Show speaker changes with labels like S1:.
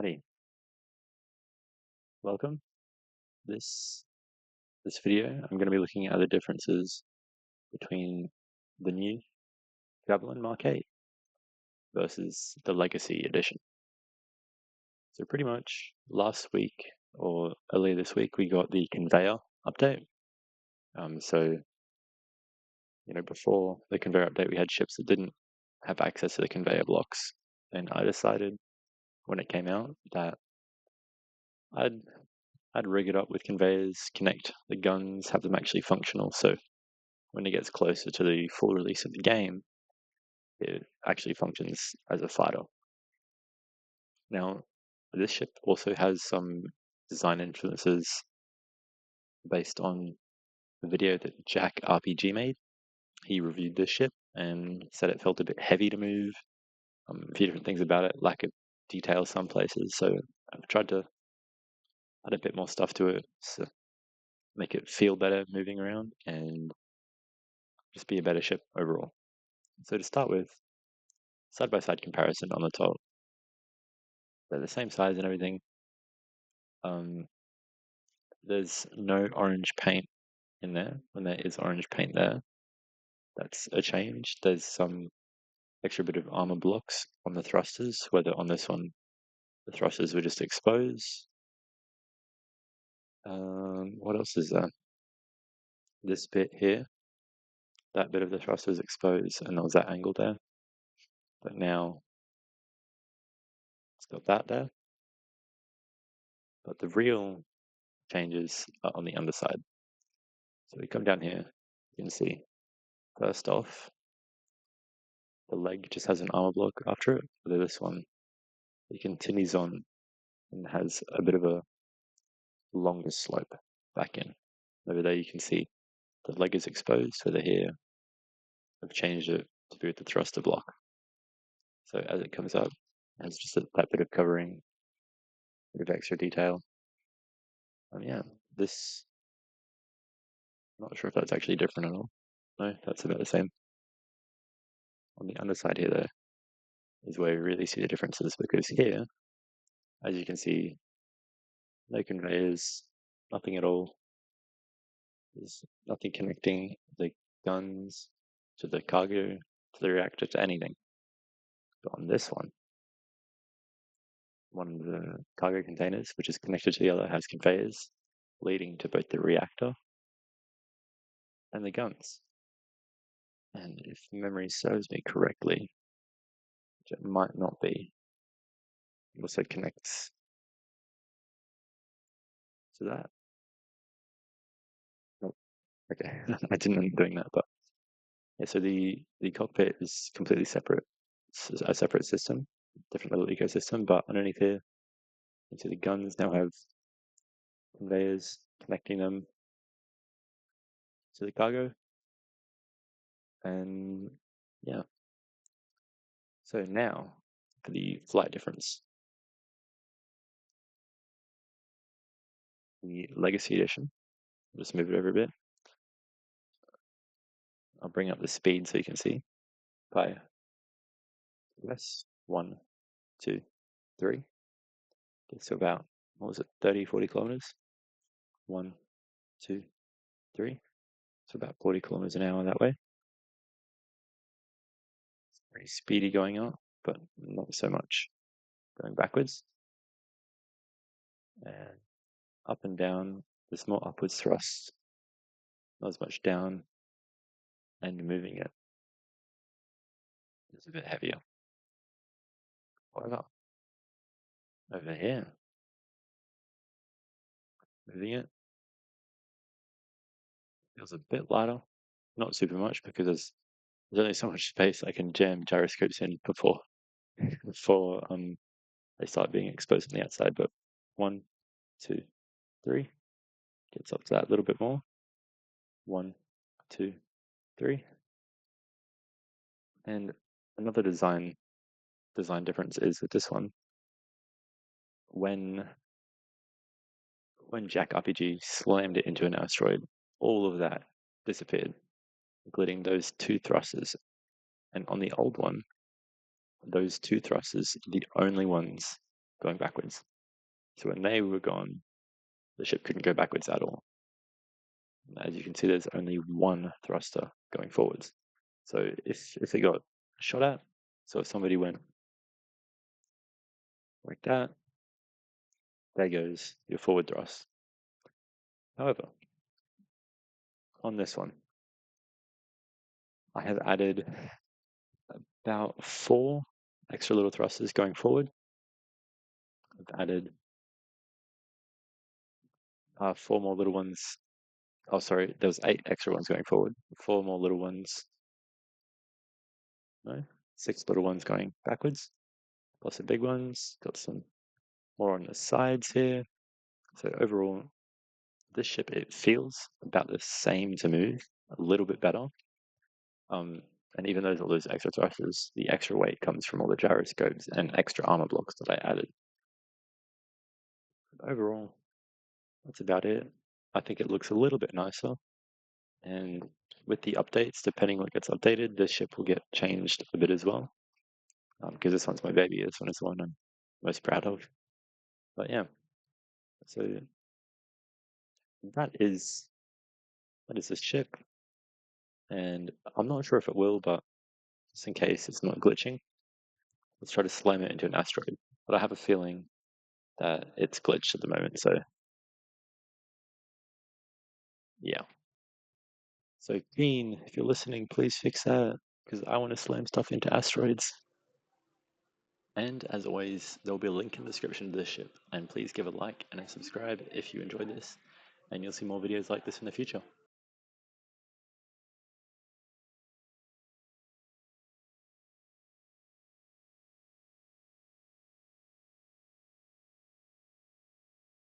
S1: Alrighty, welcome. This this video, I'm going to be looking at the differences between the new Javelyn Mk versus the Legacy Edition. So pretty much last week or earlier this week, we got the conveyor update. So before the conveyor update, we had ships that didn't have access to the conveyor blocks, and I decided when it came out that I'd I'd rig it up with conveyors, connect the guns, have them actually functional. So when it gets closer to the full release of the game, it actually functions as a fighter. Now, this ship also has some design influences based on the video that Jack RPG made. He reviewed this ship and said it felt a bit heavy to move. A few different things about it, lack of detail some places. So I've tried to add a bit more stuff to it to make it feel better moving around and just be a better ship overall. So to start with, side-by-side comparison on the top. They're the same size and everything. Um, there's no orange paint in there when there is orange paint there. That's a change. There's some extra bit of armor blocks on the thrusters, whether on this one the thrusters were just exposed. What else is there? This bit here, that bit of the thruster is exposed, and there was that angle there. But now it's got that there. But the real changes are on the underside. So we come down here, you can see, first off, the leg just has an armor block after it. Whether this one, it continues on and has a bit of a longer slope back in. Over there you can see the leg is exposed, so the here I've changed it to be with the thruster block. So as it comes up, it has just that bit of covering, bit of extra detail. Yeah, this, I'm not sure if that's actually different at all. No, that's about the same. On the underside here though, is where you really see the differences, because here, as you can see, no conveyors, nothing at all. There's nothing connecting the guns to the cargo, to the reactor, to anything. But on this one of the cargo containers, which is connected to the other, has conveyors leading to both the reactor and the guns. And if memory serves me correctly, which it might not be, it also connects to that. Oh, okay, I didn't end up doing that, but yeah, so the cockpit is completely separate. It's a separate system, different little ecosystem, but underneath here, you see the guns now have conveyors connecting them to the cargo. And yeah, so now for the flight difference. The Legacy Edition, I'll just move it over a bit. I'll bring up the speed so you can see. By less 1, 2, 3. Gets to about, what was it, 30, 40 kilometers? 1, 2, 3. So about 40 kilometers an hour that way. It's very speedy going up, but not so much going backwards. And up and down, there's more upwards thrust, not as much down, and moving it is a bit heavier. However, over here, moving it feels a bit lighter, not super much, because there's only so much space I can jam gyroscopes in before they start being exposed on the outside. But 1, 2, 3 gets up to that a little bit more. 1, 2, 3. And another design difference is with this one, when Jack RPG slammed it into an asteroid, all of that disappeared, including those 2 thrusters. And on the old one, those 2 thrusters are the only ones going backwards. So when they were gone, the ship couldn't go backwards at all. As you can see, there's only one thruster going forwards. So if it got shot at, so if somebody went like that, there goes your forward thrust. However, on this one, I have added about 4 extra little thrusters going forward. I've added 4 more little ones. Oh, sorry, there was 8 extra ones going forward. 4 more little ones. No, 6 little ones going backwards. Plus the big ones. Got some more on the sides here. So overall, this ship, it feels about the same to move, a little bit better. And even though all those extra thrusters, the extra weight comes from all the gyroscopes and extra armor blocks that I added. But overall, that's about it. I think it looks a little bit nicer. And with the updates, depending what gets updated, this ship will get changed a bit as well. Because this one's my baby. This one is the one I'm most proud of. But yeah, so that is this ship. And I'm not sure if it will, but just in case it's not glitching, let's try to slam it into an asteroid. But I have a feeling that it's glitched at the moment, so yeah. So Keen, if you're listening, please fix that, because I want to slam stuff into asteroids. And as always, there will be a link in the description to this ship, and please give a like and a subscribe if you enjoyed this, and you'll see more videos like this in the future.